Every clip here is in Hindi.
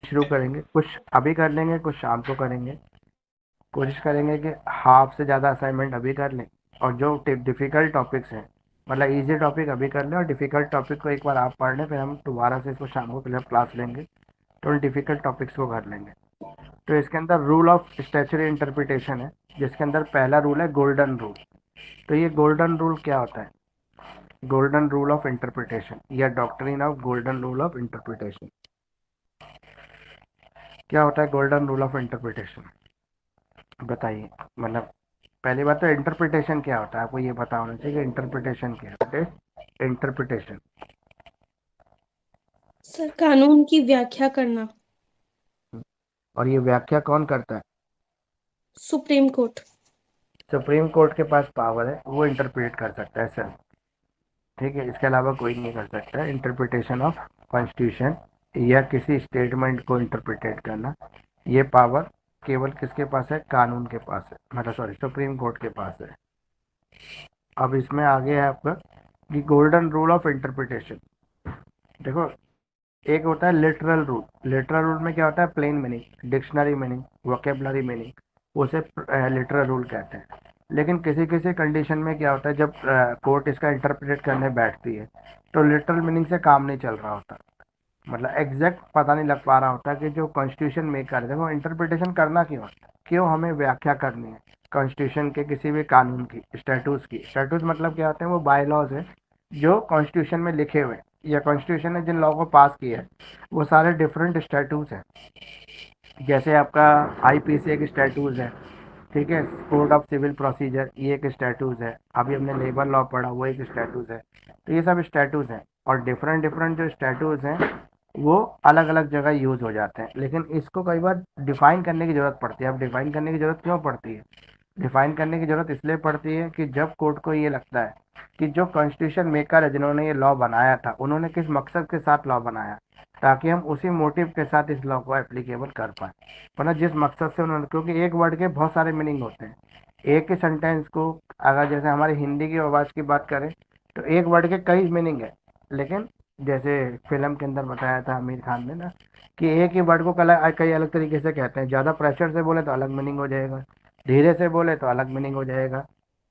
शुरू करेंगे, कुछ अभी कर लेंगे, कुछ शाम को करेंगे। कोशिश करेंगे कि हाफ से ज़्यादा असाइनमेंट अभी कर लें, और जो डिफ़िकल्ट टॉपिक्स हैं, मतलब इजी टॉपिक अभी कर लें, और डिफ़िकल्ट टॉपिक को एक बार आप पढ़ लें, फिर हम दोबारा से इसको शाम को क्लास लेंगे, तो उन डिफ़िकल्ट टॉपिक्स को कर लेंगे। तो इसके अंदर रूल ऑफ स्टैचुरी इंटरप्रिटेशन है, जिसके अंदर पहला रूल है गोल्डन रूल। तो ये गोल्डन रूल क्या होता है? गोल्डन रूल ऑफ इंटरप्रिटेशन या doctrine of golden rule of interpretation. क्या होता है गोल्डन रूल ऑफ इंटरप्रिटेशन? बताइए। मतलब पहली बात तो इंटरप्रिटेशन क्या होता है, आपको ये पता होना चाहिए कि इंटरप्रिटेशन क्या है। इंटरप्रिटेशन। सर, कानून की व्याख्या करना। और ये व्याख्या कौन करता है? Supreme court. सुप्रीम कोर्ट के पास पावर है, वो इंटरप्रेट कर सकता है सर। ठीक है, इसके अलावा कोई नहीं कर सकता है इंटरप्रिटेशन ऑफ कॉन्स्टिट्यूशन या किसी स्टेटमेंट को इंटरप्रिटेट करना। ये पावर केवल किसके पास है? कानून के पास है, मतलब सॉरी, सुप्रीम कोर्ट के पास है। अब इसमें आगे है आपका कि गोल्डन रूल ऑफ इंटरप्रिटेशन। देखो, एक होता है लिटरल रूल। लिटरल रूल में क्या होता है? Plain meaning, dictionary meaning, vocabulary meaning, उसे लिटरल रूल कहते हैं। लेकिन किसी किसी कंडीशन में क्या होता है, जब कोर्ट इसका इंटरप्रेट करने बैठती है, तो लिटरल मीनिंग से काम नहीं चल रहा होता, मतलब एग्जैक्ट पता नहीं लग पा रहा होता कि जो कॉन्स्टिट्यूशन मेकर है, देखो इंटरप्रिटेशन करना क्यों है? क्यों हमें व्याख्या करनी है कॉन्स्टिट्यूशन के किसी भी कानून की, स्टैटूज की? स्टैटूज मतलब क्या होते हैं? वो बाय लॉज है जो कॉन्स्टिट्यूशन में लिखे हुए, या कॉन्स्टिट्यूशन ने जिन लॉ को पास किया है, वो सारे डिफरेंट स्टैटूज हैं। जैसे आपका आईपीसी एक स्टैटूज है, ठीक है, कोड ऑफ सिविल प्रोसीजर ये एक स्टैटूज है, अभी हमने लेबर लॉ पढ़ा वो एक स्टैटूज है। तो ये सब स्टैटूज हैं, और डिफरेंट डिफरेंट जो स्टैटूज हैं वो अलग अलग जगह यूज हो जाते हैं, लेकिन इसको कई बार डिफाइन करने की जरूरत पड़ती है। अब डिफाइन करने की जरूरत क्यों पड़ती है? डिफाइन करने की जरूरत इसलिए पड़ती है कि जब कोर्ट को ये लगता है कि जो कॉन्स्टिट्यूशन मेकर है, जिन्होंने ये लॉ बनाया था, उन्होंने किस मकसद के साथ लॉ बनाया, ताकि हम उसी मोटिव के साथ इस लॉ को एप्लीकेबल कर पाए। वरना जिस मकसद से उन्होंने, क्योंकि एक वर्ड के बहुत सारे मीनिंग होते हैं, एक ही सेंटेंस को, अगर जैसे हमारी हिंदी की आवाज़ की बात करें, तो एक वर्ड के कई मीनिंग है। लेकिन जैसे फिल्म के अंदर बताया था आमिर खान ने ना, कि एक ही वर्ड को कई अलग तरीके से कहते हैं। ज़्यादा प्रेशर से बोले तो अलग मीनिंग हो जाएगा, धीरे से बोले तो अलग मीनिंग हो जाएगा,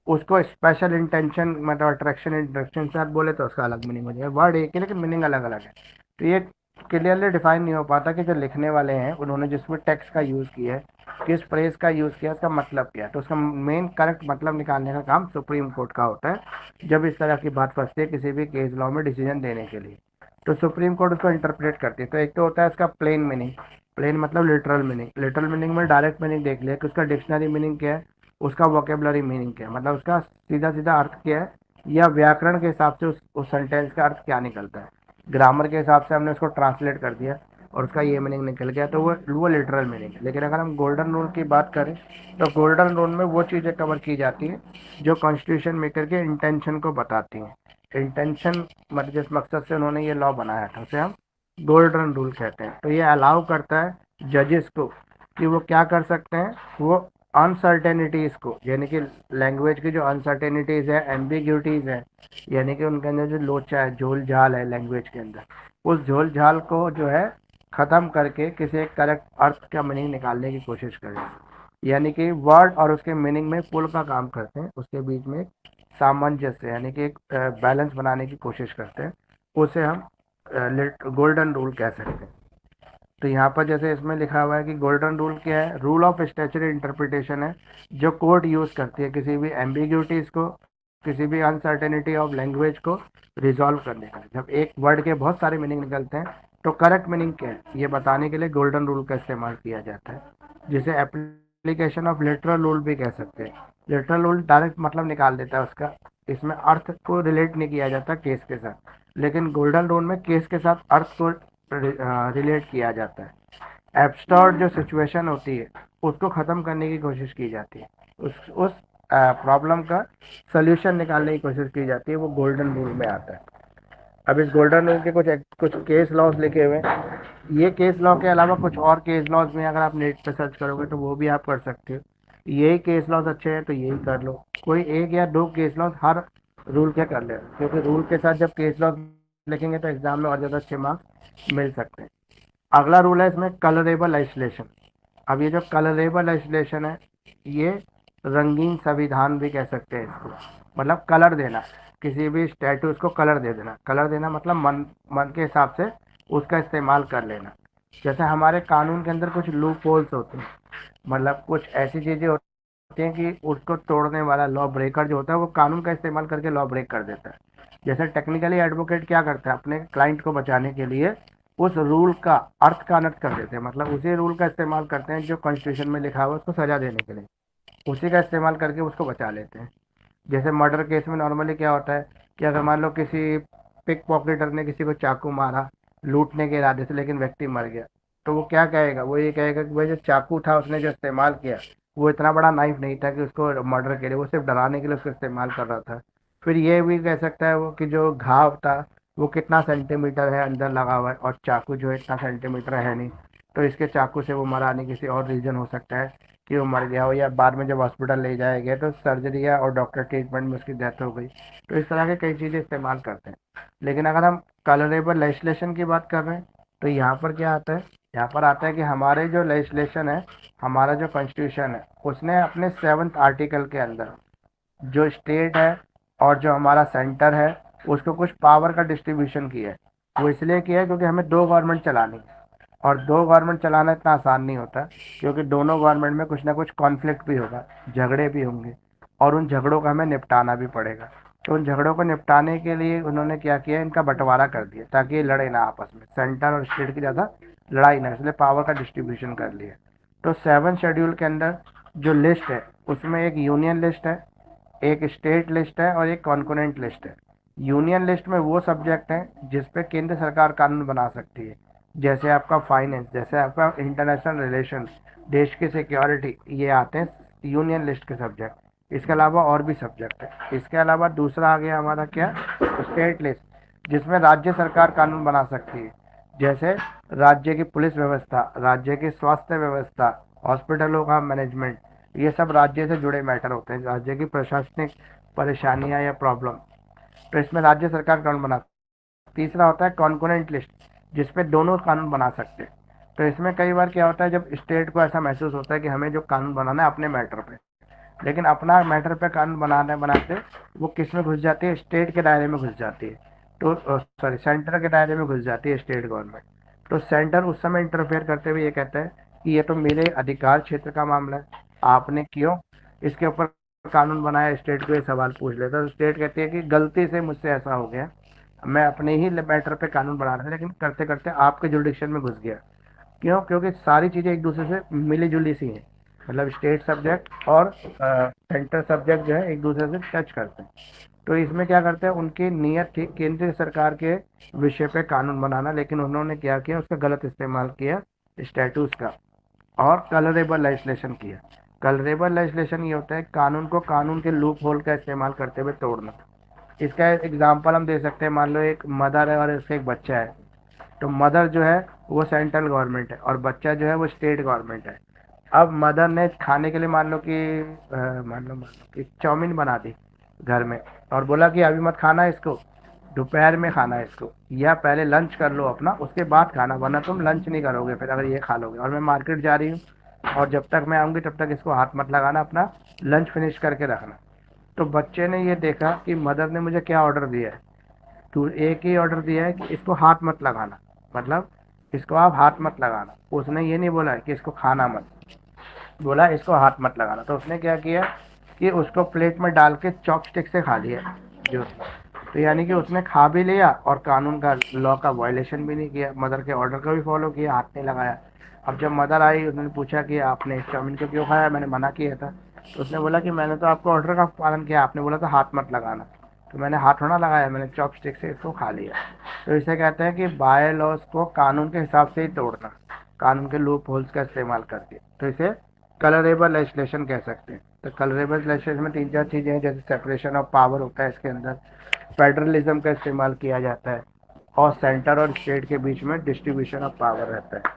उसको स्पेशल इंटेंशन मतलब अट्रैक्शन इंट्रैक्शन के साथ बोले तो उसका अलग मीनिंग हो जाएगा। वर्ड एक ही लेकिन मीनिंग अलग अलग है। तो ये क्लियरली डिफाइन नहीं हो पाता कि जो लिखने वाले हैं उन्होंने जिसमें टेक्स्ट का यूज़ किया है, किस फ्रेज का यूज़ किया, उसका मतलब क्या है। तो उसका मेन करेक्ट मतलब निकालने का काम सुप्रीम कोर्ट का होता है, जब इस तरह की बात फंसती है किसी भी केस लॉ में डिसीजन देने के लिए। तो सुप्रीम कोर्ट उसको इंटरप्रेट करती है। तो एक तो होता है इसका प्लेन मीनिंग। प्लेन मतलब लिटरल मीनिंग। लिटरल मीनिंग में डायरेक्ट मीनिंग देख लिया कि उसका डिक्शनरी मीनिंग क्या है, उसका वोकेबलरी मीनिंग क्या है, मतलब उसका सीधा सीधा अर्थ क्या है, या व्याकरण के हिसाब से उस सेंटेंस का अर्थ क्या निकलता है। ग्रामर के हिसाब से हमने उसको ट्रांसलेट कर दिया और उसका ये मीनिंग निकल गया, तो वो लिटरल मीनिंग है। लेकिन अगर हम गोल्डन रूल की बात करें, तो गोल्डन रूल में वो चीज़ें कवर की जाती हैं जो कॉन्स्टिट्यूशन मेकर के इंटेंशन को बताती हैं। इंटेंशन मतलब जिस मकसद से उन्होंने ये लॉ बनाया था, उसे हम गोल्डन रूल कहते हैं। तो ये अलाउ करता है जजेस को कि वो क्या कर सकते हैं, वो अनसर्टेनिटीज़ को, यानी कि लैंग्वेज की जो अनसर्टेनिटीज़ है, एम्बिग्यूटीज़ है, यानी कि उनके अंदर जो लोचा है, झोल झाल है लैंग्वेज के अंदर, उस झोल झाल को जो है ख़त्म करके किसी एक करेक्ट अर्थ का मीनिंग निकालने की कोशिश करें। यानी कि वर्ड और उसके मीनिंग में पुल का काम करते हैं, उसके बीच में एक सामंजस्य यानी कि एक बैलेंस बनाने की कोशिश करते हैं। उसे हम गोल्डन रूल कह सकते हैं। तो यहाँ पर जैसे इसमें लिखा हुआ है कि गोल्डन रूल क्या है? रूल ऑफ स्टैचुटरी इंटरप्रिटेशन है, जो कोर्ट यूज़ करती है किसी भी एम्बिग्यूटीज़ को, किसी भी अनसर्टेनिटी ऑफ लैंग्वेज को रिजॉल्व करने का। जब एक वर्ड के बहुत सारे मीनिंग निकलते हैं, तो करेक्ट मीनिंग क्या है ये बताने के लिए गोल्डन रूल का इस्तेमाल किया जाता है, जिसे एप्लीकेशन ऑफ लिटरल रूल भी कह सकते हैं। लिटरल रूल डायरेक्ट मतलब निकाल देता है उसका, इसमें अर्थ को रिलेट नहीं किया जाता केस के साथ, लेकिन गोल्डन रूल में केस के साथ अर्थ को रिलेट किया जाता है। एब्स्ट्रैक्ट जो सिचुएशन होती है उसको ख़त्म करने की कोशिश की जाती है, उस प्रॉब्लम का सल्यूशन निकालने की कोशिश की जाती है, वो गोल्डन रूल में आता है। अब इस गोल्डन रूल के कुछ कुछ केस लॉज लिखे हुए हैं। ये केस लॉ के अलावा कुछ और केस लॉज में अगर आप नेट पे सर्च करोगे तो वो भी आप कर सकते हो। यही केस लॉज अच्छे हैं तो यही कर लो, कोई एक या दो केस लॉज हर रूल के कर ले, क्योंकि रूल के साथ जब केस लॉज लिखेंगे तो एग्जाम में और ज़्यादा अच्छे मार्क्स मिल सकते हैं। अगला रूल है इसमें कलरेबल लेजिस्लेशन। अब ये जो कलरेबल लेजिस्लेशन है, ये रंगीन संविधान भी कह सकते हैं इसको। मतलब कलर देना, किसी भी स्टैटूज को कलर दे देना। कलर देना मतलब मन मन के हिसाब से उसका इस्तेमाल कर लेना। जैसे हमारे कानून के अंदर कुछ लूप होल्स होते हैं, मतलब कुछ ऐसी चीज़ें होती हैं कि उसको तोड़ने वाला लॉ ब्रेकर जो होता है वो कानून का इस्तेमाल करके लॉ ब्रेक कर देता है। जैसे टेक्निकली एडवोकेट क्या करता है, अपने क्लाइंट को बचाने के लिए उस रूल का अर्थ का अनर्थ कर देते हैं। मतलब उसी रूल का इस्तेमाल करते हैं जो कॉन्स्टिट्यूशन में लिखा हुआ है उसको सजा देने के लिए, उसी का इस्तेमाल करके उसको बचा लेते हैं। जैसे मर्डर केस में नॉर्मली क्या होता है कि अगर मान लो किसी पिक पॉकेटर ने किसी को चाकू मारा लूटने के इरादे से, लेकिन व्यक्ति मर गया, तो वो क्या कहेगा, वो ये कहेगा कि भाई जो चाकू था उसने जो इस्तेमाल किया वो इतना बड़ा नाइफ नहीं था कि उसको मर्डर के लिए, वो सिर्फ डराने के लिए उसको इस्तेमाल कर रहा था। फिर ये भी कह सकता है वो कि जो घाव था वो कितना सेंटीमीटर है अंदर लगा हुआ है, और चाकू जो है इतना सेंटीमीटर है नहीं, तो इसके चाकू से वो मरा नहीं, किसी और रीजन हो सकता है कि वो मर गया हो, या बाद में जब हॉस्पिटल ले जाया गया तो सर्जरी या और डॉक्टर ट्रीटमेंट में उसकी डेथ हो गई। तो इस तरह के कई चीज़ें इस्तेमाल करते हैं। लेकिन अगर हम कलरेबल लेजिस्लेशन की बात कर रहे हैं तो यहाँ पर क्या आता है, यहाँ पर आता है कि हमारे जो लेजिस्लेशन है, हमारा जो कॉन्स्टिट्यूशन है, उसने अपने 7th आर्टिकल के अंदर जो स्टेट है और जो हमारा सेंटर है उसको कुछ पावर का डिस्ट्रीब्यूशन किया है। वो इसलिए किया है क्योंकि हमें दो गवर्नमेंट चलानी है, और दो गवर्नमेंट चलाना इतना आसान नहीं होता, क्योंकि दोनों गवर्नमेंट में कुछ ना कुछ कॉन्फ्लिक्ट भी होगा, झगड़े भी होंगे, और उन झगड़ों का हमें निपटाना भी पड़ेगा। तो उन झगड़ों को निपटाने के लिए उन्होंने क्या किया, इनका बंटवारा कर दिया ताकि ये लड़े ना आपस में, सेंटर और स्टेट की ज़्यादा लड़ाई ना, इसलिए पावर का डिस्ट्रीब्यूशन कर लिया। तो 7 शेड्यूल के अंदर जो लिस्ट है उसमें एक यूनियन लिस्ट है, एक स्टेट लिस्ट है और एक कॉन्कोनेंट लिस्ट है। यूनियन लिस्ट में वो सब्जेक्ट हैं जिस पे केंद्र सरकार कानून बना सकती है, जैसे आपका फाइनेंस, जैसे आपका इंटरनेशनल रिलेशन, देश की सिक्योरिटी, ये आते हैं यूनियन लिस्ट के सब्जेक्ट। इसके अलावा और भी सब्जेक्ट है। इसके अलावा दूसरा आ गया हमारा क्या, स्टेट लिस्ट, जिसमें राज्य सरकार कानून बना सकती है। जैसे राज्य की पुलिस व्यवस्था, राज्य की स्वास्थ्य व्यवस्था, हॉस्पिटलों का मैनेजमेंट, ये सब राज्य से जुड़े मैटर होते हैं, राज्य की प्रशासनिक परेशानियां या प्रॉब्लम, तो इसमें राज्य सरकार कानून बना। तीसरा होता है कॉन्कोनेंट लिस्ट, जिसपे दोनों कानून बना सकते हैं। तो इसमें कई बार क्या होता है, जब स्टेट को ऐसा महसूस होता है कि हमें जो कानून बनाना है अपने मैटर पे, लेकिन अपना मैटर पे कानून बनाने बनाते वो किस में घुस जाती है, स्टेट के दायरे में घुस जाती है। तो सॉरी, सेंटर के दायरे में घुस जाती है स्टेट गवर्नमेंट। तो सेंटर उस समय इंटरफेयर करते हुए ये कहता है कि ये तो मेरे अधिकार क्षेत्र का मामला है, आपने क्यों इसके ऊपर कानून बनाया, स्टेट को ये सवाल पूछ लेता है। तो स्टेट कहती है कि गलती से मुझसे ऐसा हो गया, मैं अपने ही मैटर पे कानून बना रहा था, लेकिन करते करते आपके जुडिक्शन में घुस गया। क्यों, क्योंकि सारी चीज़ें एक दूसरे से मिली जुली सी हैं, मतलब स्टेट सब्जेक्ट और सेंटर सब्जेक्ट जो है एक दूसरे से टच करते हैं। तो इसमें क्या करते हैं, उनकी नीयत थी केंद्र सरकार के विषय पे कानून बनाना, लेकिन उन्होंने क्या किया, उसका गलत इस्तेमाल किया स्टैटूस का, और कलरेबल लेजिस्लेशन किया। कलरेबल लेजिस्लेशन ये होता है कानून को कानून के लूप होल का इस्तेमाल करते हुए तोड़ना। इसका एग्जाम्पल हम दे सकते हैं, मान लो एक मदर है और उसका एक बच्चा है। तो मदर जो है वो सेंट्रल गवर्नमेंट है और बच्चा जो है वो स्टेट गवर्नमेंट है। अब मदर ने खाने के लिए मान लो कि चाउमीन बना दी घर में, और बोला कि अभी मत खाना इसको, दोपहर में खाना है इसको, या पहले लंच कर लो अपना उसके बाद खाना, वरना तुम लंच नहीं करोगे फिर अगर ये खा लोगे, और मैं मार्केट जा रही हूँ और जब तक मैं आऊँगी तब तक इसको हाथ मत लगाना, अपना लंच फिनिश करके रखना। तो बच्चे ने ये देखा कि मदर ने मुझे क्या ऑर्डर दिया है, तो एक ही ऑर्डर दिया है कि इसको हाथ मत लगाना, मतलब इसको आप हाथ मत लगाना। उसने ये नहीं बोला है कि इसको खाना मत, बोला इसको हाथ मत लगाना। तो उसने क्या किया कि उसको प्लेट में डाल के चॉपस्टिक से खा लिया जूस। तो यानी कि उसने खा भी लिया और कानून का, लॉ का वायलेशन भी नहीं किया, मदर के ऑर्डर का भी फॉलो किया, हाथ नहीं लगाया। अब जब मदर आई उन्होंने पूछा कि आपने इस चाउमीन को क्यों खाया, मैंने मना किया था। तो उसने बोला कि मैंने तो आपको ऑर्डर का पालन किया, आपने बोला था हाथ मत लगाना, तो मैंने हाथ थोड़ा लगाया, मैंने चॉपस्टिक से इसको खा लिया। तो इसे कहते हैं कि बाय लॉज को कानून के हिसाब से ही तोड़ना, कानून के लूप होल्स का इस्तेमाल करके। तो इसे कलरेबल लेजिस्लेशन कह सकते हैं। तो कलरेबल लेजिस्लेशन में 3-4 चीज़ें हैं, जैसे सेपरेशन ऑफ पावर होता है इसके अंदर, फेडरलिज्म का इस्तेमाल किया जाता है, और सेंटर और स्टेट के बीच में डिस्ट्रीब्यूशन ऑफ पावर रहता है।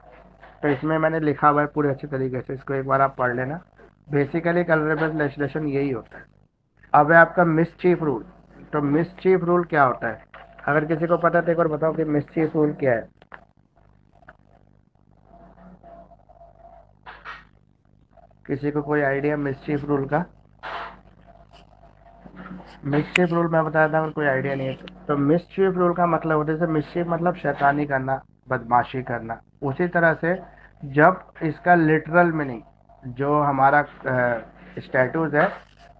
तो इसमें मैंने लिखा हुआ है पूरे अच्छे तरीके से, इसको एक बार आप पढ़ लेना। बेसिकली कलरेबल लेजिस्लेशन यही होता है। अब है आपका मिसचीफ रूल। तो मिसचीफ रूल क्या होता है, अगर किसी को पता है तो एक बार बताओ कि मिसचीफ रूल क्या है। किसी को कोई आइडिया मिसचीफ रूल का? मिसचीफ रूल मैं बताया था, कोई आइडिया नहीं है तो मिसचीफ रूल का मतलब होता है, जैसे मिसचीफ मतलब शैतानी करना, बदमाशी करना, उसी तरह से जब इसका लिटरल मीनिंग जो हमारा स्टेटस है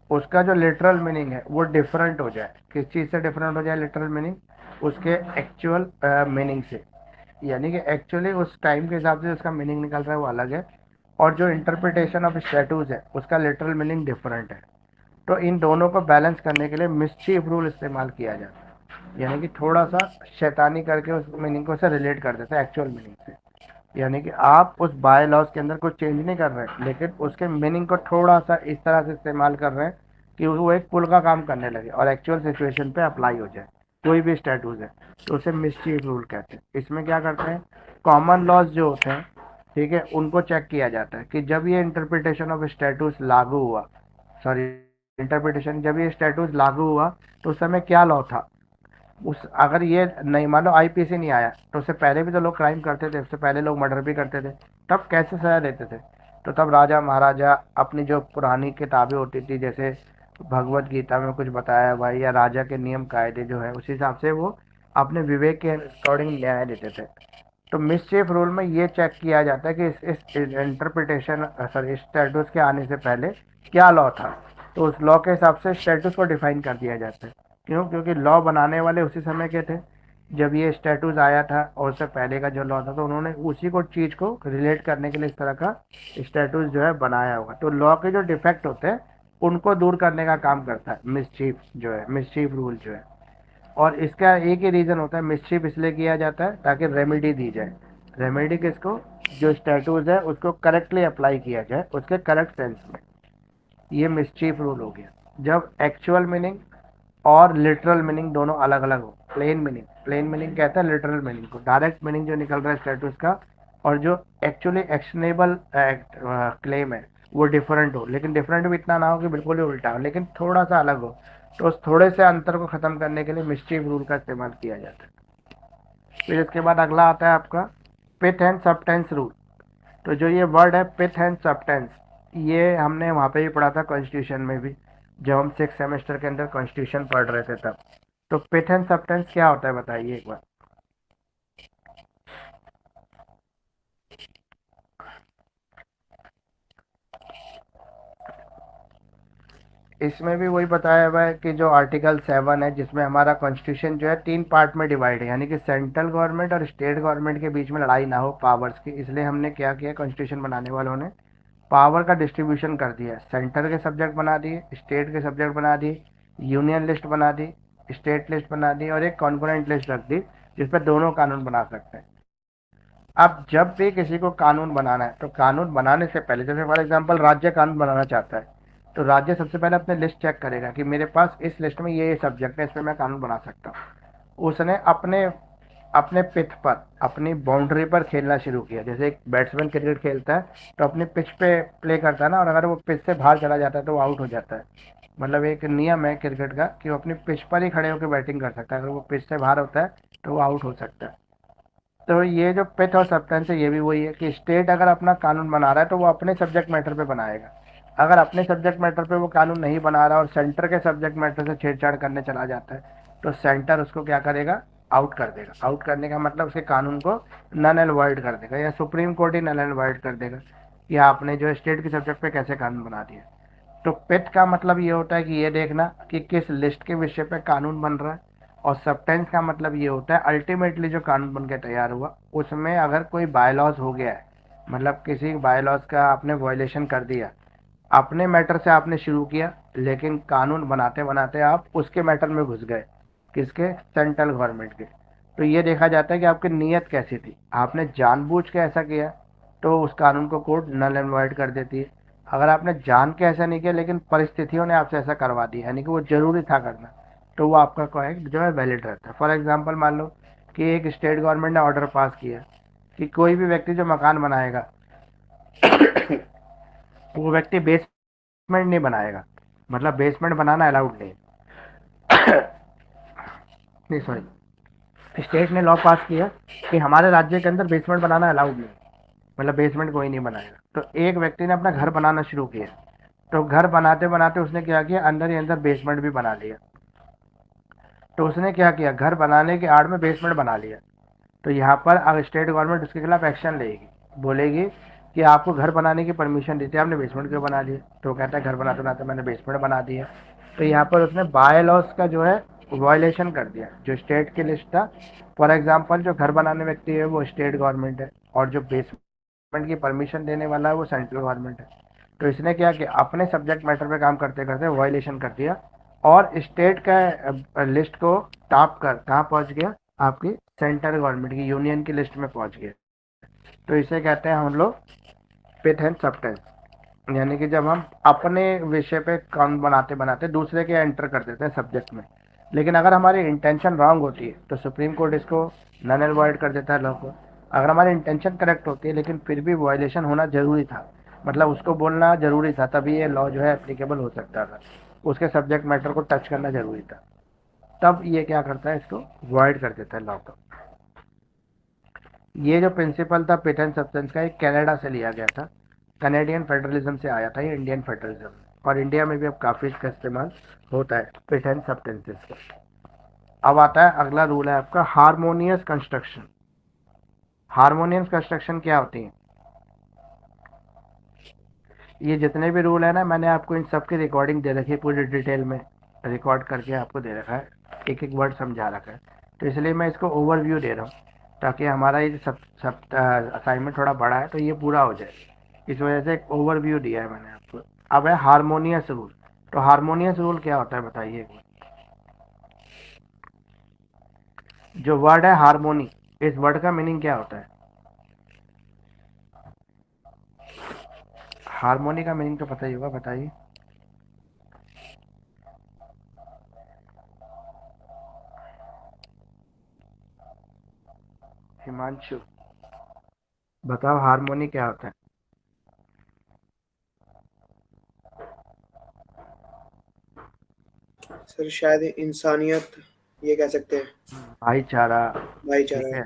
उसका जो लिटरल मीनिंग है वो डिफरेंट हो जाए। किस चीज़ से डिफरेंट हो जाए लिटरल मीनिंग? उसके एक्चुअल मीनिंग से, यानी कि एक्चुअली उस टाइम के हिसाब से उसका मीनिंग निकल रहा है वो अलग है, और जो इंटरप्रिटेशन ऑफ स्टेटस है उसका लिटरल मीनिंग डिफरेंट है। तो इन दोनों को बैलेंस करने के लिए मिसचीफ रूल इस्तेमाल किया जाता है, यानी कि थोड़ा सा शैतानी करके उस मीनिंग को से रिलेट कर देते हैं एक्चुअल मीनिंग से। यानी कि आप उस बाय लॉज के अंदर कुछ चेंज नहीं कर रहे, लेकिन उसके मीनिंग को थोड़ा सा इस तरह से इस्तेमाल कर रहे हैं कि वो एक पुल का काम करने लगे और एक्चुअल सिचुएशन पे अप्लाई हो जाए, कोई भी स्टेटस है, तो उसे मिसचीफ रूल कहते हैं। इसमें क्या करते हैं, कॉमन लॉज जो होते हैं, ठीक है, उनको चेक किया जाता है कि जब ये इंटरप्रिटेशन ऑफ स्टेटस लागू हुआ, सॉरी इंटरप्रिटेशन, जब ये स्टेटस लागू हुआ तो उस समय क्या लॉ था। उस अगर ये नहीं, मान लो आईपीसी नहीं आया तो उससे पहले भी तो लोग क्राइम करते थे, उससे पहले लोग मर्डर भी करते थे, तब कैसे सजा देते थे? तो तब राजा महाराजा अपनी जो पुरानी किताबें होती थी, जैसे भगवत गीता में कुछ बताया भाई, या राजा के नियम कायदे जो है, उस हिसाब से वो अपने विवेक के अकॉर्डिंग न्याय देते थे। तो मिसचीफ रूल में ये चेक किया जाता है कि इस इंटरप्रिटेशन, सॉरी, स्टेटस के आने से पहले क्या लॉ था, तो उस लॉ के हिसाब से स्टेटस को डिफाइन कर दिया जाता है। क्यों? क्योंकि लॉ बनाने वाले उसी समय के थे जब ये स्टेटस आया था, और उससे पहले का जो लॉ था, तो उन्होंने उसी को चीज़ को रिलेट करने के लिए इस तरह का स्टेटस जो है बनाया होगा। तो लॉ के जो डिफेक्ट होते हैं उनको दूर करने का काम करता है मिसचीफ जो है, मिसचीफ रूल जो है। और इसका एक ही रीज़न होता है, मिसचीफ इसलिए किया जाता है ताकि रेमेडी दी जाए। रेमेडी किसको? जो स्टेटस है उसको करेक्टली अप्लाई किया जाए उसके करेक्ट सेंस में। ये मिसचीफ रूल हो गया जब एक्चुअल मीनिंग और लिटरल मीनिंग दोनों अलग अलग हो। प्लेन मीनिंग कहता है लिटरल मीनिंग को, डायरेक्ट मीनिंग जो निकल रहा है स्टेटस का, और जो एक्चुअली एक्शनेबल क्लेम है वो डिफरेंट हो, लेकिन डिफरेंट भी इतना ना हो कि बिल्कुल ही उल्टा हो, लेकिन थोड़ा सा अलग हो। तो उस थोड़े से अंतर को ख़त्म करने के लिए मिसचीफ रूल का इस्तेमाल किया जाता है। फिर इसके बाद अगला आता है आपका पिथ एंड सबटेंस रूल। तो जो ये वर्ड है पिथ एंड सबटेंस, ये हमने वहाँ पे भी पढ़ा था कॉन्स्टिट्यूशन में भी, जब हम 6 सेमेस्टर के अंदर कॉन्स्टिट्यूशन पढ़ रहे थे तब। तो पिथ एंड सबटेंस क्या होता है बताइए एक बार। इसमें भी वही बताया हुआ है कि जो आर्टिकल 7 है, जिसमें हमारा कॉन्स्टिट्यूशन जो है 3 पार्ट में डिवाइड है, यानी कि सेंट्रल गवर्नमेंट और स्टेट गवर्नमेंट के बीच में लड़ाई ना हो पावर्स की, इसलिए हमने क्या किया, कॉन्स्टिट्यूशन बनाने वालों ने पावर का डिस्ट्रीब्यूशन कर दिया। सेंटर के सब्जेक्ट बना दिए, स्टेट के सब्जेक्ट बना दिए, यूनियन लिस्ट बना दी, स्टेट लिस्ट बना दी, और एक कॉन्करेंट लिस्ट रख दी जिस पर दोनों कानून बना सकते हैं। अब जब भी किसी को कानून बनाना है तो कानून बनाने से पहले, जैसे फॉर एग्जांपल राज्य कानून बनाना चाहता है, तो राज्य सबसे पहले अपने लिस्ट चेक करेगा कि मेरे पास इस लिस्ट में ये सब्जेक्ट है, इस पर मैं कानून बना सकता हूँ। उसने अपने अपने पिच पर, अपनी बाउंड्री पर खेलना शुरू किया। जैसे एक बैट्समैन क्रिकेट खेलता है तो अपनी पिच पे प्ले करता है ना, और अगर वो पिच से बाहर चला जाता है तो वो आउट हो जाता है। मतलब एक नियम है क्रिकेट का कि वो अपनी पिच पर ही खड़े होकर बैटिंग कर सकता है, अगर वो पिच से बाहर होता है तो वो आउट हो सकता है। तो ये जो पिथ और सबटेंस है ये भी वही है कि स्टेट अगर अपना कानून बना रहा है तो वो अपने सब्जेक्ट मैटर पे बनाएगा। अगर अपने सब्जेक्ट मैटर पे वो कानून नहीं बना रहा और सेंटर के सब्जेक्ट मैटर से छेड़छाड़ करने चला जाता है तो सेंटर उसको क्या करेगा, आउट कर देगा। आउट करने का मतलब उसके कानून को नल एंड वाइड कर देगा, या सुप्रीम कोर्ट ही नल एंड वाइड कर देगा कि आपने जो स्टेट के सब्जेक्ट पे कैसे कानून बना दिया। तो पिथ का मतलब ये होता है कि ये देखना कि किस लिस्ट के विषय पे कानून बन रहा है, और सबटेंस का मतलब ये होता है अल्टीमेटली जो कानून बन के तैयार हुआ उसमें अगर कोई बायलॉज हो गया है, मतलब किसी बायलॉज का आपने वायलेशन कर दिया, अपने मैटर से आपने शुरू किया लेकिन कानून बनाते बनाते आप उसके मैटर में घुस गए, किसके, सेंट्रल गवर्नमेंट के। तो ये देखा जाता है कि आपकी नीयत कैसी थी, आपने जानबूझ के ऐसा किया तो उस कानून को कोर्ट नल एंड वाइड कर देती है। अगर आपने जान के ऐसा नहीं किया लेकिन परिस्थितियों ने आपसे ऐसा करवा दिया, यानी कि वो जरूरी था करना, तो वो आपका कॉइक जो है वैलिड रहता है। फॉर एग्जाम्पल मान लो कि एक स्टेट गवर्नमेंट ने ऑर्डर पास किया कि कोई भी व्यक्ति जो मकान बनाएगा वो व्यक्ति बेसमेंट नहीं बनाएगा, मतलब बेसमेंट बनाना अलाउड नहीं नहीं सॉरी, स्टेट ने लॉ पास किया कि हमारे राज्य के अंदर बेसमेंट बनाना अलाउड नहीं, मतलब बेसमेंट कोई नहीं बनाएगा। तो एक व्यक्ति ने अपना घर बनाना शुरू किया, तो घर बनाते बनाते उसने क्या किया, अंदर ही अंदर बेसमेंट भी बना लिया। तो उसने क्या किया, घर बनाने के आड़ में बेसमेंट बना लिया। तो यहाँ पर अगर स्टेट गवर्नमेंट उसके खिलाफ एक्शन लेगी, बोलेगी कि आपको घर बनाने की परमिशन दी थी, आपने बेसमेंट क्यों बना लिया। तो वो कहता है घर बनाते बनाते मैंने बेसमेंट बना दिया। तो यहाँ पर उसने बाय लॉस का जो है वायलेशन कर दिया, जो स्टेट की लिस्ट था। फॉर एग्जाम्पल जो घर बनाने व्यक्ति है वो स्टेट गवर्नमेंट है, और जो बेसमेंट की परमिशन देने वाला है वो सेंट्रल गवर्नमेंट है। तो इसने क्या किया, अपने सब्जेक्ट मैटर पे काम करते करते वायलेशन कर दिया, और स्टेट का लिस्ट को टॉप कर कहाँ पहुंच गया, आपकी सेंट्रल गवर्नमेंट की यूनियन की लिस्ट में पहुंच गया। तो इसे कहते हैं हम लोग पिथ एंड सबटेंस, यानी कि जब हम अपने विषय पे कानून बनाते बनाते दूसरे के एंटर कर देते हैं सब्जेक्ट में, लेकिन अगर हमारी इंटेंशन रॉन्ग होती है तो सुप्रीम कोर्ट इसको नन एंड वॉइड कर देता है लॉ को। अगर हमारी इंटेंशन करेक्ट होती है लेकिन फिर भी वायलेशन होना जरूरी था, मतलब उसको बोलना जरूरी था, तभी ये लॉ जो है एप्लीकेबल हो सकता था, उसके सब्जेक्ट मैटर को टच करना जरूरी था, तब ये क्या करता है, इसको वॉइड कर देता है लॉ को। ये जो प्रिंसिपल था पिथ एंड सब्सटेंस का, एक कनाडा से लिया गया था, कनेडियन फेडरलिज्म से आया था ये इंडियन फेडरलिज्म, और इंडिया में भी अब काफ़ी इसका इस्तेमाल होता है पिथ एंड सब्सटेंसेस का। अब आता है अगला रूल है आपका हारमोनियस कंस्ट्रक्शन। हारमोनियस कंस्ट्रक्शन क्या होती है, ये जितने भी रूल है ना, मैंने आपको इन सब की रिकॉर्डिंग दे रखी है, पूरी डिटेल में रिकॉर्ड करके आपको दे रखा है, एक एक वर्ड समझा रखा है। तो इसलिए मैं इसको ओवरव्यू दे रहा हूँ, ताकि हमारा ये सब सब असाइनमेंट थोड़ा बड़ा है तो ये पूरा हो जाए, इस वजह से एक ओवरव्यू दिया है मैंने आपको। अब है हारमोनियस रूल। तो हारमोनियस रूल क्या होता है बताइए। जो वर्ड है हारमोनी, इस वर्ड का मीनिंग क्या होता है, हारमोनी का मीनिंग तो पता ही होगा, बताइए। हिमांशु बताओ हारमोनी क्या होता है। सर शायद इंसानियत ये कह सकते हैं, भाईचारा, ठीक भाईचारा। है।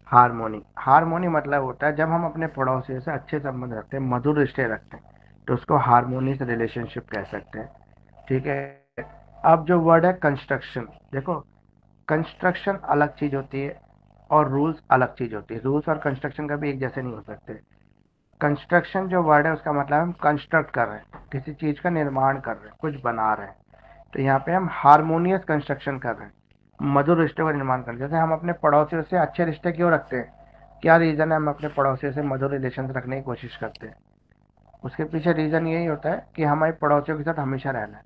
हारमोनी, हारमोनी मतलब होता है जब हम अपने पड़ोसियों से अच्छे संबंध रखते हैं, मधुर रिश्ते रखते हैं, तो उसको हारमोनियस रिलेशनशिप कह सकते हैं, ठीक है। अब जो वर्ड है कंस्ट्रक्शन, देखो कंस्ट्रक्शन अलग चीज होती है और रूल्स अलग चीज होती है, रूल्स और कंस्ट्रक्शन कभी एक जैसे नहीं हो सकते। कंस्ट्रक्शन जो वर्ड है उसका मतलब हम कंस्ट्रक्ट कर रहे हैं, किसी चीज का निर्माण कर रहे हैं, कुछ बना रहे हैं। तो यहाँ पे हम हारमोनियस कंस्ट्रक्शन कर रहे हैं, मधुर रिश्ते का निर्माण कर रहे हैं। जैसे हम अपने पड़ोसियों से अच्छे रिश्ते क्यों रखते हैं, क्या रीज़न है हम अपने पड़ोसियों से मधुर रिलेशन रखने की कोशिश करते हैं, उसके पीछे रीज़न यही होता है कि हमारे पड़ोसियों के साथ हमेशा रहना है,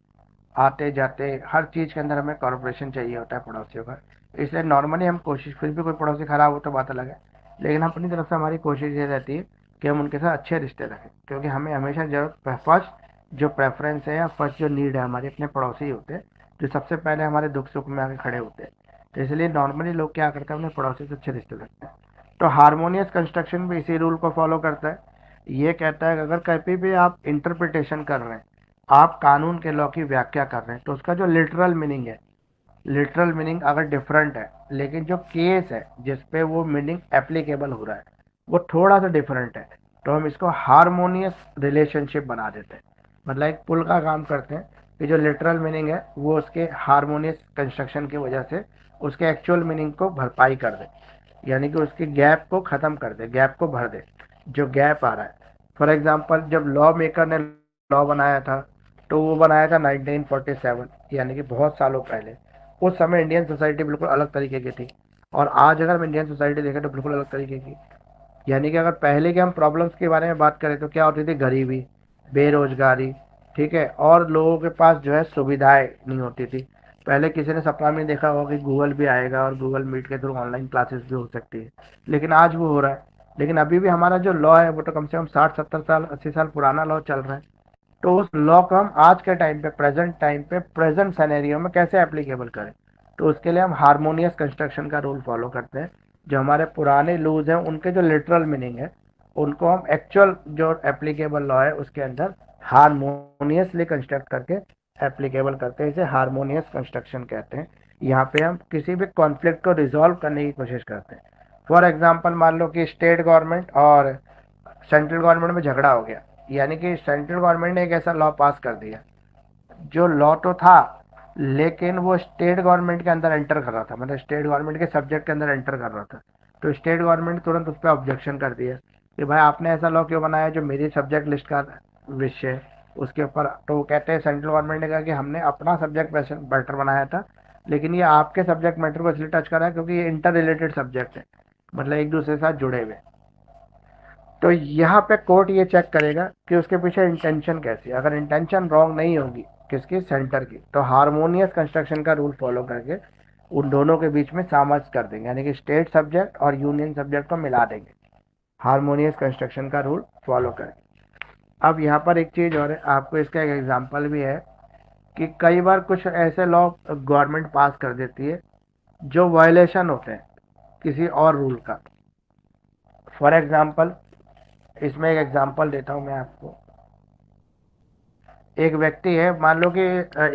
आते जाते हर चीज़ के अंदर हमें कॉर्पोरेशन चाहिए होता है पड़ोसियों का। इसलिए नॉर्मली हम कोशिश, फिर भी कोई पड़ोसी खराब हो तो बात अलग है, लेकिन हम अपनी तरफ से हमारी कोशिश ये रहती है कि हम उनके साथ अच्छे रिश्ते रखें, क्योंकि हमें हमेशा जरूरत फर्स्ट जो प्रेफरेंस है या फर्स्ट जो नीड है हमारे अपने पड़ोसी ही होते हैं, जो सबसे पहले हमारे दुख सुख में आके खड़े होते हैं। तो इसलिए नॉर्मली लोग क्या करते हैं, अपने पड़ोसी से अच्छे रिश्ते रखते हैं। तो हारमोनियस कंस्ट्रक्शन भी इसी रूल को फॉलो करता है। ये कहता है कि अगर कहीं भी आप इंटरप्रिटेशन कर रहे हैं, आप कानून के लॉ की व्याख्या कर रहे हैं, तो उसका जो लिटरल मीनिंग है, लिटरल मीनिंग अगर डिफरेंट है, लेकिन जो केस है जिसपे वो मीनिंग एप्लीकेबल हो रहा है वो थोड़ा सा डिफरेंट है, तो हम इसको हारमोनियस रिलेशनशिप बना देते हैं। मतलब एक पुल का काम करते हैं कि जो लिटरल मीनिंग है वो उसके हारमोनियस कंस्ट्रक्शन की वजह से उसके एक्चुअल मीनिंग को भरपाई कर दे, यानी कि उसकी गैप को ख़त्म कर दे, गैप को भर दे, जो गैप आ रहा है। फॉर एग्जांपल जब लॉ मेकर ने लॉ बनाया था, तो वो बनाया था 1947, यानी कि बहुत सालों पहले। उस समय इंडियन सोसाइटी बिल्कुल अलग तरीके की थी, और आज अगर हम इंडियन सोसाइटी देखें तो बिल्कुल अलग तरीके की। यानी कि अगर पहले के हम प्रॉब्लम्स के बारे में बात करें तो क्या होती थी, गरीबी, बेरोजगारी, ठीक है, और लोगों के पास जो है सुविधाएं नहीं होती थी। पहले किसी ने सपना में देखा होगा कि गूगल भी आएगा और गूगल मीट के थ्रू ऑनलाइन क्लासेस भी हो सकती है, लेकिन आज वो हो रहा है। लेकिन अभी भी हमारा जो लॉ है वो तो कम से कम 60 70 साल 80 साल पुराना लॉ चल रहा है। तो उस लॉ को हम आज के टाइम पे प्रेजेंट सिनेरियो में कैसे एप्लीकेबल करें, तो उसके लिए हम हारमोनियस कंस्ट्रक्शन का रूल फॉलो करते हैं। जो हमारे पुराने लूज हैं उनके जो लिटरल मीनिंग है उनको हम एक्चुअल जो एप्लीकेबल लॉ है उसके अंदर हारमोनियसली कंस्ट्रक्ट करके एप्लीकेबल करते हैं, इसे हारमोनियस कंस्ट्रक्शन कहते हैं। यहाँ पे हम किसी भी कॉन्फ्लिक्ट को रिजॉल्व करने की कोशिश करते हैं। फॉर एग्जाम्पल मान लो कि स्टेट गवर्नमेंट और सेंट्रल गवर्नमेंट में झगड़ा हो गया, यानी कि सेंट्रल गवर्नमेंट ने एक ऐसा लॉ पास कर दिया जो लॉ तो था लेकिन वो स्टेट गवर्नमेंट के अंदर एंटर कर रहा था, मतलब स्टेट गवर्नमेंट के सब्जेक्ट के अंदर एंटर कर रहा था। तो स्टेट गवर्नमेंट तुरंत उस पर ऑब्जेक्शन कर दिया कि भाई आपने ऐसा लॉ क्यों बनाया जो मेरी सब्जेक्ट लिस्ट का विषय है उसके ऊपर। तो वो कहते हैं सेंट्रल गवर्नमेंट ने कहा कि हमने अपना सब्जेक्ट मैटर बनाया था, लेकिन ये आपके सब्जेक्ट मैटर को इसलिए टच कर रहा है क्योंकि ये इंटर रिलेटेड सब्जेक्ट है, मतलब एक दूसरे के साथ जुड़े हुए। तो यहाँ पे कोर्ट ये चेक करेगा कि उसके पीछे इंटेंशन कैसी है। अगर इंटेंशन रॉन्ग नहीं होगी किसकी, सेंटर की, तो हारमोनियस कंस्ट्रक्शन का रूल फॉलो करके उन दोनों के बीच में सामंजस्य कर देंगे, यानी कि स्टेट सब्जेक्ट और यूनियन सब्जेक्ट को मिला देंगे हारमोनियस कंस्ट्रक्शन का रूल फॉलो करके। अब यहाँ पर एक चीज़ और है, आपको इसका एक एग्जाम्पल भी है कि कई बार कुछ ऐसे लॉ गवर्नमेंट पास कर देती है जो वायलेशन होते हैं किसी और रूल का। फॉर एग्जाम्पल, इसमें एक एग्जांपल देता हूँ मैं आपको। एक व्यक्ति है, मान लो कि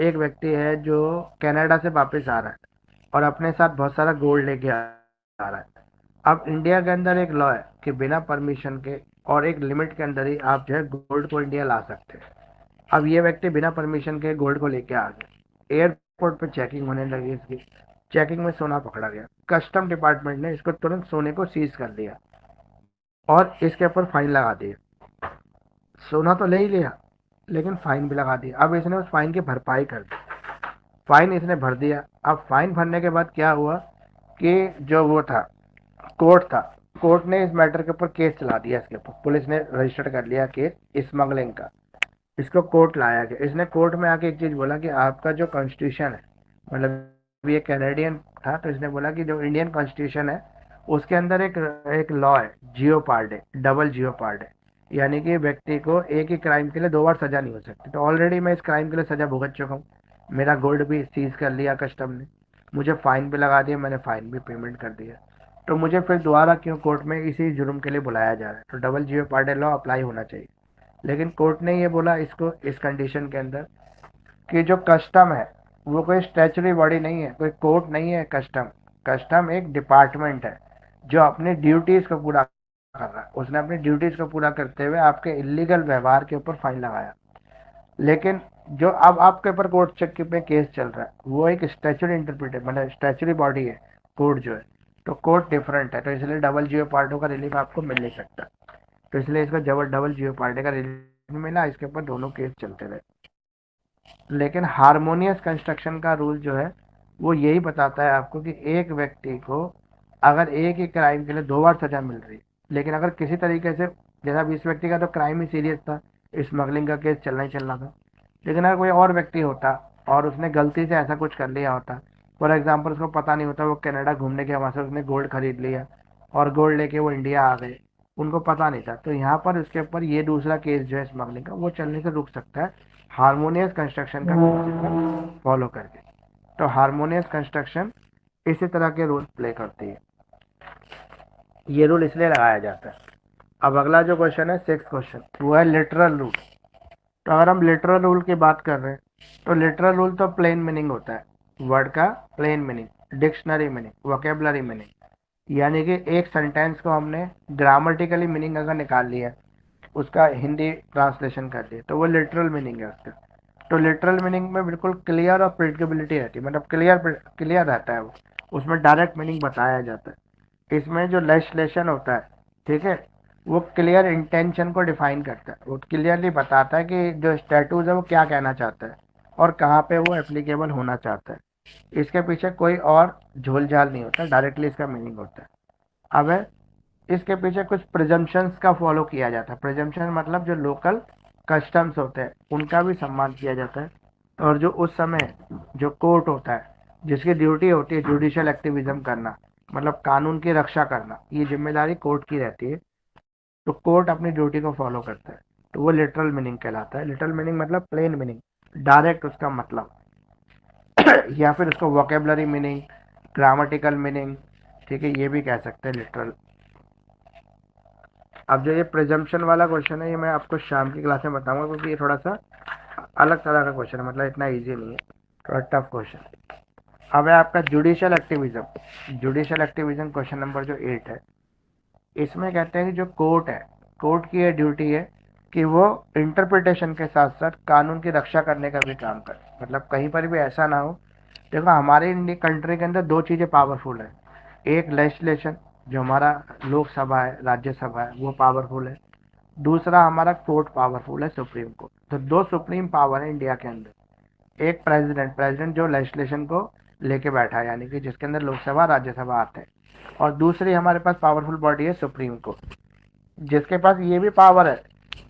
एक व्यक्ति है जो कनाडा से वापस आ रहा है और अपने साथ बहुत सारा गोल्ड लेके आ रहा है। अब इंडिया के अंदर एक लॉ है कि बिना परमिशन के और एक लिमिट के अंदर ही आप जो है गोल्ड को इंडिया ला सकते हैं। अब ये व्यक्ति बिना परमिशन के गोल्ड को लेके आ गया, एयरपोर्ट पे चेकिंग होने लगी, इसकी चेकिंग में सोना पकड़ा गया, कस्टम डिपार्टमेंट ने इसको तुरंत सोने को सीज कर दिया और इसके ऊपर फाइन लगा दिया। सोना तो ले ही लिया लेकिन फाइन भी लगा दिया। अब इसने उस फाइन की भरपाई कर दी, फाइन इसने भर दिया। अब फाइन भरने के बाद क्या हुआ कि जो वो था कोर्ट था, कोर्ट ने इस मैटर के ऊपर केस चला दिया, इसके ऊपर पुलिस ने रजिस्टर कर लिया केस स्मगलिंग का। इसको कोर्ट लाया गया, इसने कोर्ट में आके एक चीज बोला कि आपका जो कॉन्स्टिट्यूशन है, मतलब ये कैनेडियन था, तो इसने बोला कि जो इंडियन कॉन्स्टिट्यूशन है उसके अंदर एक लॉ है जियोपार्डे, डबल जियोपार्डे, यानी कि व्यक्ति को एक ही क्राइम के लिए 2 बार सजा नहीं हो सकती। तो ऑलरेडी मैं इस क्राइम के लिए सजा भुगत चुका हूँ, मेरा गोल्ड भी सीज कर लिया कस्टम ने, मुझे फाइन भी लगा दिया, मैंने फाइन भी पेमेंट कर दिया, तो मुझे फिर दोबारा क्यों कोर्ट में इसी जुर्म के लिए बुलाया जा रहा है। तो डबल जियोपार्डे लॉ अप्लाई होना चाहिए। लेकिन कोर्ट ने ये बोला इसको इस कंडीशन के अंदर कि जो कस्टम है वो कोई स्टैचुरी बॉडी नहीं है, कोई कोर्ट नहीं है। कस्टम कस्टम एक डिपार्टमेंट है जो अपनी ड्यूटीज को पूरा कर रहा है। उसने अपनी ड्यूटीज को पूरा करते हुए आपके इलीगल व्यवहार के ऊपर फाइन लगाया। लेकिन जो अब आपके ऊपर कोर्ट चेक में केस चल रहा है वो एक स्टैचुरी इंटरप्रिटेड, मतलब स्टैचुरी बॉडी है कोर्ट जो है, तो कोर्ट डिफरेंट है, तो इसलिए डबल जियो पार्टों का रिलीफ आपको मिल नहीं सकता। तो इसलिए इसको डबल जियो पार्टी का रिलीफ मिला, इसके ऊपर दोनों केस चलते रहे। लेकिन हारमोनियस कंस्ट्रक्शन का रूल जो है वो यही बताता है आपको कि एक व्यक्ति को अगर एक ही क्राइम के लिए 2 बार सजा मिल रही है, लेकिन अगर किसी तरीके से, जैसा इस व्यक्ति का तो क्राइम ही सीरियस था, स्मगलिंग का केस चलना ही चलना था, लेकिन अगर कोई और व्यक्ति होता और उसने गलती से ऐसा कुछ कर लिया होता, फॉर एग्जाम्पल उसको पता नहीं होता, वो कनाडा घूमने के वहाँ से उसने गोल्ड खरीद लिया और गोल्ड लेके वो इंडिया आ गए, उनको पता नहीं था, तो यहाँ पर उसके ऊपर ये दूसरा केस जो है स्मगलिंग का वो चलने से रुक सकता है हारमोनियस कंस्ट्रक्शन का फॉलो करके। तो हारमोनियस कंस्ट्रक्शन इसी तरह के रूल प्ले करती है, ये रूल इसलिए लगाया जाता है। अब अगला जो क्वेश्चन है 6th क्वेश्चन, वो है लिटरल रूल। तो अगर हम लिटरल रूल की बात कर रहे हैं तो लिटरल रूल तो प्लेन मीनिंग होता है, वर्ड का plain meaning, dictionary meaning, vocabulary meaning, यानी कि एक सेंटेंस को हमने ग्रामेटिकली मीनिंग अगर निकाल लिया, उसका हिंदी ट्रांसलेशन कर दिया, तो वो लिटरल मीनिंग है उसका। तो लिटरल मीनिंग में बिल्कुल क्लियर और प्रेडिक्टेबिलिटी रहती है, मतलब क्लियर रहता है वो, उसमें डायरेक्ट मीनिंग बताया जाता है। इसमें जो लेजिस्लेशन होता है, ठीक है, वो क्लियर इंटेंशन को डिफाइन करता है, वो क्लियरली बताता है कि जो स्टैट्यूज है वो क्या कहना चाहता है और कहाँ पे वो एप्लीकेबल होना चाहता है। इसके पीछे कोई और झोल झाल नहीं होता, डायरेक्टली इसका मीनिंग होता है। अब इसके पीछे कुछ प्रिजम्पशंस का फॉलो किया जाता है। प्रिजम्पशन मतलब जो लोकल कस्टम्स होते हैं उनका भी सम्मान किया जाता है, और जो उस समय जो कोर्ट होता है जिसकी ड्यूटी होती है जुडिशियल एक्टिविज्म करना, मतलब कानून की रक्षा करना, ये जिम्मेदारी कोर्ट की रहती है, तो कोर्ट अपनी ड्यूटी को फॉलो करता है, तो वो लिटरल मीनिंग कहलाता है। लिटरल मीनिंग मतलब प्लेन मीनिंग, डायरेक्ट उसका मतलब या फिर उसको वोकेबलरी मीनिंग, ग्रामेटिकल मीनिंग, ठीक है, ये भी कह सकते हैं लिटरल। अब जो ये प्रिजम्पशन वाला क्वेश्चन है ये मैं आपको शाम की क्लास में बताऊंगा, क्योंकि ये थोड़ा सा अलग तरह का क्वेश्चन है, मतलब इतना इजी नहीं है, थोड़ा टफ क्वेश्चन। अब है आपका judicial activism. Judicial activism question number जो 8 है, इसमें कहते हैं कि जो कोर्ट है कोर्ट की ये ड्यूटी है कि वो इंटरप्रिटेशन के साथ साथ कानून की रक्षा करने का भी काम करे। मतलब कहीं पर भी ऐसा ना हो। देखो हमारे इंडिया कंट्री के अंदर दो चीज़ें पावरफुल है। एक लेजिस्लेशन, जो हमारा लोकसभा है, राज्यसभा है, वो पावरफुल है। दूसरा हमारा कोर्ट पावरफुल है, सुप्रीम कोर्ट। तो दो सुप्रीम पावर है इंडिया के अंदर। एक प्रेसिडेंट जो लेजिस्लेशन को लेके बैठा है, यानी कि जिसके अंदर लोकसभा राज्यसभा आते हैं। और दूसरी हमारे पास पावरफुल बॉडी है सुप्रीम कोर्ट, जिसके पास ये भी पावर है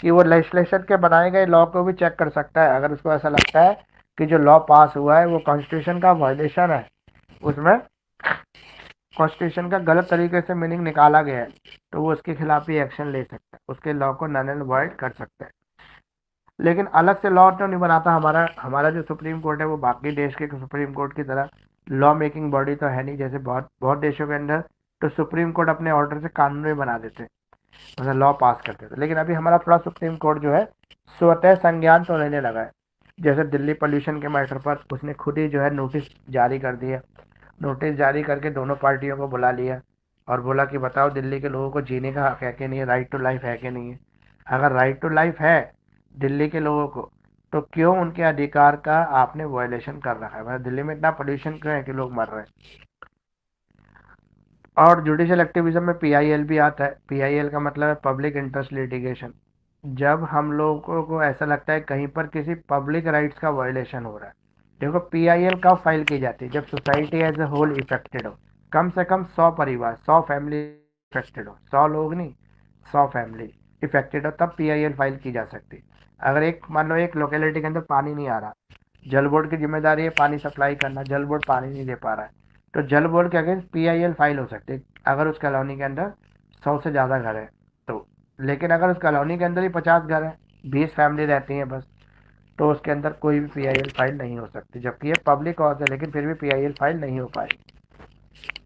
कि वो लेजिस्लेशन के बनाए गए लॉ को भी चेक कर सकता है। अगर उसको ऐसा लगता है कि जो लॉ पास हुआ है वो कॉन्स्टिट्यूशन का वायलेशन है, उसमें कॉन्स्टिट्यूशन का गलत तरीके से मीनिंग निकाला गया है, तो वो उसके खिलाफ भी एक्शन ले सकता है, उसके लॉ को नल एंड वॉइड कर सकता है। लेकिन अलग से लॉ तो नहीं बनाता। हमारा हमारा जो सुप्रीम कोर्ट है वो बाकी देश के सुप्रीम कोर्ट की तरह लॉ मेकिंग बॉडी तो है नहीं। जैसे बहुत बहुत देशों के अंदर तो सुप्रीम कोर्ट अपने ऑर्डर से कानून भी बना देते हैं, मतलब लॉ पास करते थे। लेकिन अभी हमारा थोड़ा सुप्रीम कोर्ट जो है स्वतः संज्ञान तो लेने लगा है। जैसे दिल्ली पोल्यूशन के मैटर पर उसने खुद ही जो है नोटिस जारी कर दिया। नोटिस जारी करके दोनों पार्टियों को बुला लिया और बोला कि बताओ दिल्ली के लोगों को जीने का हक है कि नहीं है, राइट टू लाइफ है कि नहीं है। अगर राइट टू लाइफ है दिल्ली के लोगों को, तो क्यों उनके अधिकार का आपने वायलेशन कर रखा है। मतलब दिल्ली में इतना पोल्यूशन क्यों है कि लोग मर रहे हैं। और जुडिशियल एक्टिविज्म में पीआईएल भी आता है। पीआईएल का मतलब है पब्लिक इंटरेस्ट लिटिगेशन। जब हम लोगों को ऐसा लगता है कहीं पर किसी पब्लिक राइट्स का वायलेशन हो रहा है। देखो पीआईएल कब फाइल की जाती है, जब society as a whole affected हो। कम से कम 100 परिवार, 100 फैमिली इफेक्टेड हो, 100 लोग नहीं, 100 फैमिली इफेक्टेड हो, तब पीआईएल फाइल की जा सकती है। अगर एक मान लो एक लोकेलिटी के अंदर पानी नहीं आ रहा, जल बोर्ड की जिम्मेदारी है पानी सप्लाई करना, जल बोर्ड पानी नहीं दे पा रहा है, तो जल बोर्ड के अगेंस्ट पीआईएल फाइल हो सकती है अगर उस कॉलोनी के अंदर 100 से ज़्यादा घर है तो। लेकिन अगर उस कॉलोनी के अंदर ही 50 घर है, 20 फैमिली रहती हैं बस, तो उसके अंदर कोई भी पीआईएल फाइल नहीं हो सकती। जबकि ये पब्लिक कॉज है, लेकिन फिर भी पीआईएल फाइल नहीं हो पाएगी,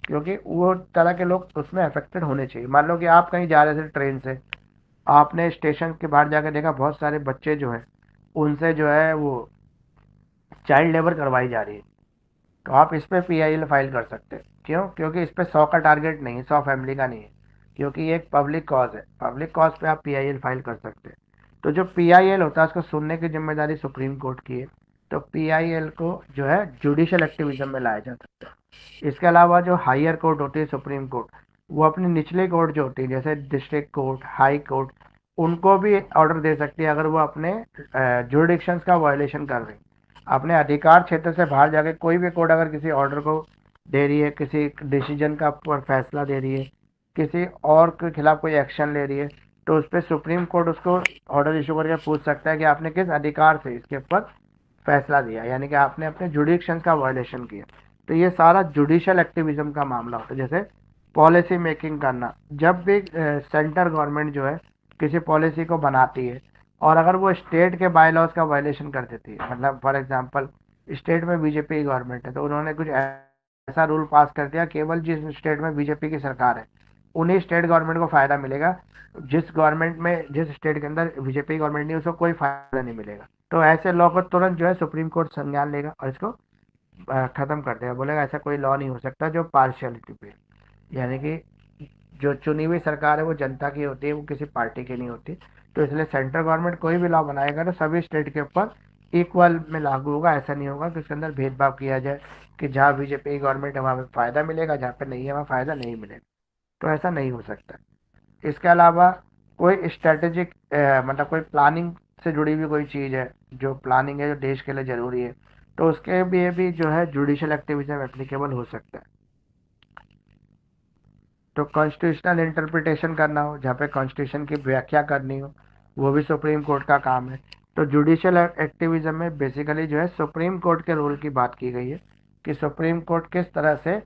क्योंकि वो तरह के लोग उसमें अफेक्टेड होने चाहिए। मान लो कि आप कहीं जा रहे थे ट्रेन से, आपने स्टेशन के बाहर जाकर देखा बहुत सारे बच्चे जो हैं उनसे जो है वो चाइल्ड लेबर करवाई जा रही है, तो आप इस पे पीआईएल फाइल कर सकते हैं। क्यों? क्योंकि इस पे 100 का टारगेट नहीं है, 100 फैमिली का नहीं है, क्योंकि ये एक पब्लिक कॉज है। पब्लिक कॉज पे आप पीआईएल फाइल कर सकते हैं। तो जो पीआईएल होता है उसको सुनने की जिम्मेदारी सुप्रीम कोर्ट की है। तो पीआईएल को जो है जुडिशियल एक्टिविज्म में लाया जा सकता है। इसके अलावा जो हायर कोर्ट होती है सुप्रीम कोर्ट, वो अपनी निचले कोर्ट जो होती है जैसे डिस्ट्रिक्ट कोर्ट, हाई कोर्ट, उनको भी ऑर्डर दे सकती है अगर वो अपने जुडिक्शंस का वायलेशन कर रही है। अपने अधिकार क्षेत्र से बाहर जाके कोई भी कोर्ट अगर किसी ऑर्डर को दे रही है, किसी डिसीजन का पर फैसला दे रही है, किसी और के खिलाफ कोई एक्शन ले रही है, तो उस पर सुप्रीम कोर्ट उसको ऑर्डर इशू करके पूछ सकता है कि आपने किस अधिकार से इसके ऊपर फैसला दिया, यानी कि आपने अपने जुडिक्शन का वायलेशन किया। तो ये सारा जुडिशियल एक्टिविज्म का मामला होता है। जैसे पॉलिसी मेकिंग करना, जब भी सेंट्रल गवर्नमेंट जो है किसी पॉलिसी को बनाती है और अगर वो स्टेट के बाय लॉज का वायलेशन कर देती है, मतलब फॉर एग्जांपल स्टेट में बीजेपी की गवर्नमेंट है, तो उन्होंने कुछ ऐसा रूल पास कर दिया केवल जिस स्टेट में बीजेपी की सरकार है उन्हीं स्टेट गवर्नमेंट को फायदा मिलेगा, जिस गवर्नमेंट में जिस स्टेट के अंदर बीजेपी गवर्नमेंट नहीं उसको कोई फायदा नहीं मिलेगा। तो ऐसे लॉ को तुरंत जो है सुप्रीम कोर्ट संज्ञान लेगा और इसको खत्म कर देगा। बोलेगा ऐसा कोई लॉ नहीं हो सकता जो पार्शियलिटी पे, यानी कि जो चुनी हुई सरकार है वो जनता की होती है, वो किसी पार्टी की नहीं होती। तो इसलिए सेंट्रल गवर्नमेंट कोई भी लॉ बनाएगा तो सभी स्टेट के ऊपर इक्वल में लागू होगा। ऐसा नहीं होगा कि उसके अंदर भेदभाव किया जाए कि जहाँ बीजेपी की गवर्नमेंट है वहाँ पे फ़ायदा मिलेगा, जहाँ पे नहीं है वहाँ फ़ायदा नहीं मिलेगा। तो ऐसा नहीं हो सकता। इसके अलावा कोई स्ट्रेटेजिक मतलब कोई प्लानिंग से जुड़ी हुई कोई चीज़ है, जो प्लानिंग है जो देश के लिए ज़रूरी है, तो उसके भी जो है जुडिशियल एक्टिविज्म एप्लीकेबल हो सकता है। तो कॉन्स्टिट्यूशनल इंटरप्रिटेशन करना हो, जहाँ पे कॉन्स्टिट्यूशन की व्याख्या करनी हो, वो भी सुप्रीम कोर्ट का काम है। तो जुडिशियल एक्टिविज्म में बेसिकली जो है सुप्रीम कोर्ट के रोल की बात की गई है कि सुप्रीम कोर्ट किस तरह से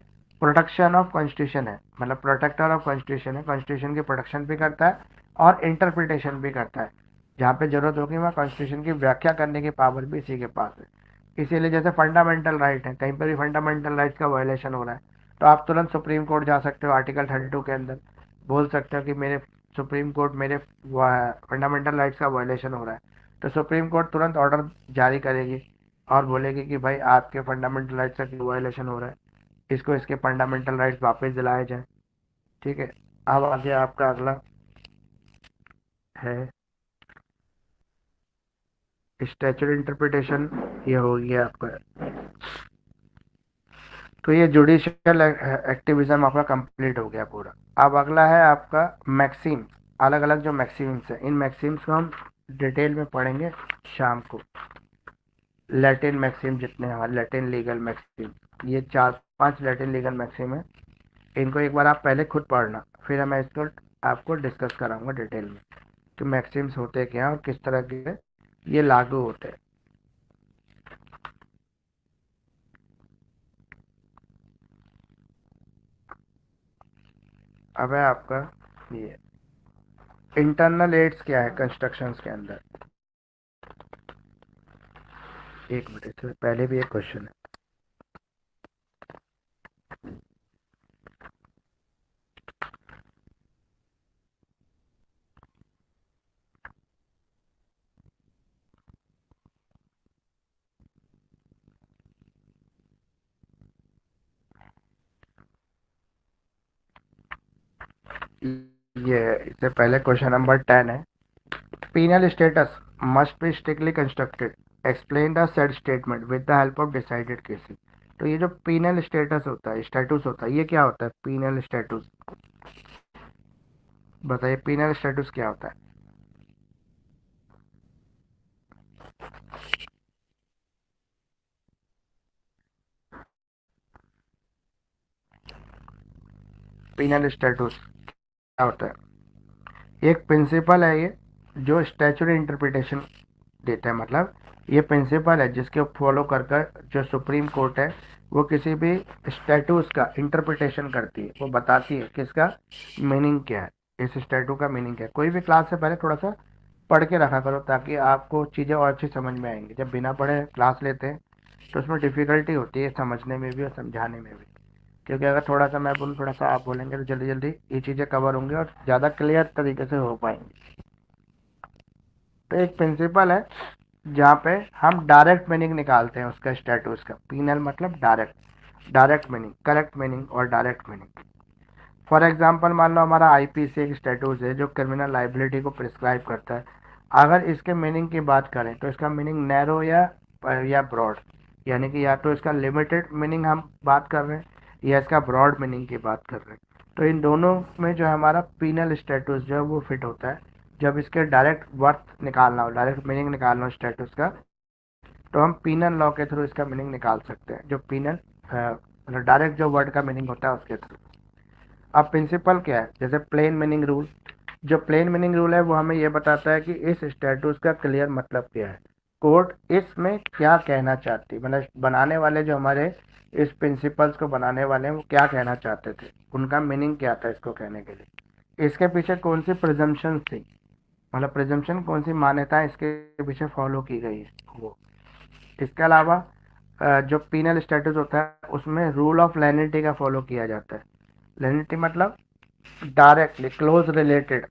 प्रोटेक्शन ऑफ कॉन्स्टिट्यूशन है, मतलब प्रोटेक्टर ऑफ कॉन्स्टिट्यूशन है, कॉन्स्टिट्यूशन की प्रोटेक्शन भी करता है और इंटरप्रिटेशन भी करता है। जहाँ पे जरूरत होगी वहाँ कॉन्स्टिट्यूशन की व्याख्या करने की पावर भी इसी के पास है। इसीलिए जैसे फंडामेंटल राइट है, कहीं पर भी फंडामेंटल राइट्स का वायलेशन हो रहा है तो आप तुरंत सुप्रीम कोर्ट जा सकते हो, आर्टिकल 32 के अंदर बोल सकते हो कि मेरे सुप्रीम कोर्ट मेरे फंडामेंटल राइट्स का वायलेशन हो रहा है। तो सुप्रीम कोर्ट तुरंत ऑर्डर जारी करेगी और बोलेगी कि भाई आपके फंडामेंटल राइट्स का क्यों वायलेशन हो रहा है, इसको इसके फंडामेंटल राइट्स वापस दिलाए जाए। ठीक है, अब आगे आपका अगला है स्टैचूरी इंटरप्रिटेशन, ये हो गया आपका। तो ये जुडिशियल एक्टिविज्म आपका कंप्लीट हो गया पूरा। अब अगला है आपका मैक्सिम्स, अलग अलग जो मैक्सिम्स है, इन मैक्सिम्स को हम डिटेल में पढ़ेंगे शाम को। लैटिन मैक्सिम जितने हैं, लैटिन लीगल मैक्सिम, ये 4-5 लैटिन लीगल मैक्सिम है। इनको एक बार आप पहले खुद पढ़ना, फिर मैं इसको आपको डिस्कस कराऊंगा डिटेल में कि मैक्सिम्स होते क्या और किस तरह के ये लागू होते हैं। अब है आपका ये इंटरनल एड्स क्या है कंस्ट्रक्शंस के अंदर। एक मिनट, इससे पहले भी एक क्वेश्चन है। ये इससे पहले क्वेश्चन नंबर 10 है, penal status must be strictly constructed, explain the said statement with the help of decided cases। तो ये जो penal status होता है, स्टेटस होता है, ये क्या होता है penal status, बताइए penal status क्या होता है। penal status क्या होता है, एक प्रिंसिपल है ये जो स्टैचूरी इंटरप्रिटेशन देता है। मतलब ये प्रिंसिपल है जिसके फॉलो कर कर जो सुप्रीम कोर्ट है वो किसी भी स्टैटूस का इंटरप्रिटेशन करती है, वो बताती है कि इसका मीनिंग क्या है, इस स्टैटू का मीनिंग क्या है। कोई भी क्लास से पहले थोड़ा सा पढ़ के रखा करो ताकि आपको चीज़ें और अच्छी समझ में आएंगी। जब बिना पढ़े क्लास लेते हैं तो उसमें डिफ़िकल्टी होती है समझने में भी और समझाने में भी, क्योंकि अगर थोड़ा सा मैं बोलूँ थोड़ा सा आप बोलेंगे तो जल्दी जल्दी ये चीज़ें कवर होंगी और ज़्यादा क्लियर तरीके से हो पाएंगी। तो एक प्रिंसिपल है जहाँ पे हम डायरेक्ट मीनिंग निकालते हैं उसका स्टेटस का। पीनल मतलब direct, direct meaning, correct meaning और डायरेक्ट मीनिंग। फॉर एग्जांपल मान लो हमारा आईपीसी एक स्टेटस है जो क्रिमिनल लाइबिलिटी को प्रिस्क्राइब करता है। अगर इसके मीनिंग की बात करें तो इसका मीनिंग नैरो या ब्रॉड, यानी कि या तो इसका लिमिटेड मीनिंग हम बात कर रहे हैं या इसका ब्रॉड मीनिंग की बात कर रहे हैं। तो इन दोनों में जो हमारा पीनल स्टेटस जो है वो फिट होता है। जब इसके डायरेक्ट वर्थ निकालना हो, डायरेक्ट मीनिंग निकालना हो स्टेटस का, तो हम पीनल लॉ के थ्रू इसका मीनिंग निकाल सकते हैं, जो पीनल मतलब डायरेक्ट जो वर्ड का मीनिंग होता है उसके थ्रू। अब प्रिंसिपल क्या है, जैसे प्लेन मीनिंग रूल, जो प्लेन मीनिंग रूल है वो हमें ये बताता है कि इस स्टेटस का क्लियर मतलब क्या है, कोर्ट इसमें क्या कहना चाहती, मतलब बनाने वाले जो हमारे इस प्रिंसिपल्स को बनाने वाले हैं वो क्या कहना चाहते थे, उनका मीनिंग क्या था इसको कहने के लिए, इसके पीछे कौन सी प्रिजम्पशन थी, मतलब प्रिजम्पशन कौन सी मान्यता इसके पीछे फॉलो की गई है वो। इसके अलावा जो पीनल स्टेटस होता है उसमें रूल ऑफ लेनिटी का फॉलो किया जाता है। लेनिटी मतलब डायरेक्टली क्लोज रिलेटेड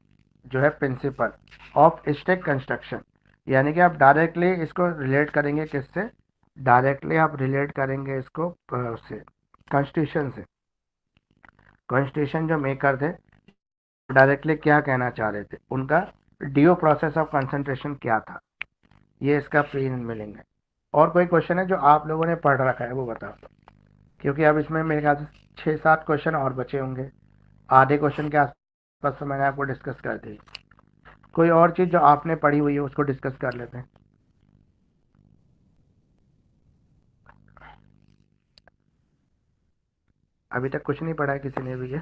जो है प्रिंसिपल ऑफ स्टेट कंस्ट्रक्शन, यानी कि आप डायरेक्टली इसको रिलेट करेंगे किससे, डायरेक्टली आप रिलेट करेंगे इसको उससे, कॉन्स्टिट्यूशन से। कॉन्स्टिट्यूशन जो मेकर थे डायरेक्टली क्या कहना चाह रहे थे, उनका ड्यू प्रोसेस ऑफ कंसंट्रेशन क्या था, ये इसका प्लेन मीनिंग है। और कोई क्वेश्चन है जो आप लोगों ने पढ़ रखा है वो बताओ, क्योंकि अब इसमें मेरे ख्याल से 6-7 क्वेश्चन और बचे होंगे, आधे क्वेश्चन के आसपास तो मैंने आपको डिस्कस कर दी। कोई और चीज़ जो आपने पढ़ी हुई है उसको डिस्कस कर लेते हैं। अभी तक कुछ नहीं पढ़ा है किसी ने भी ये।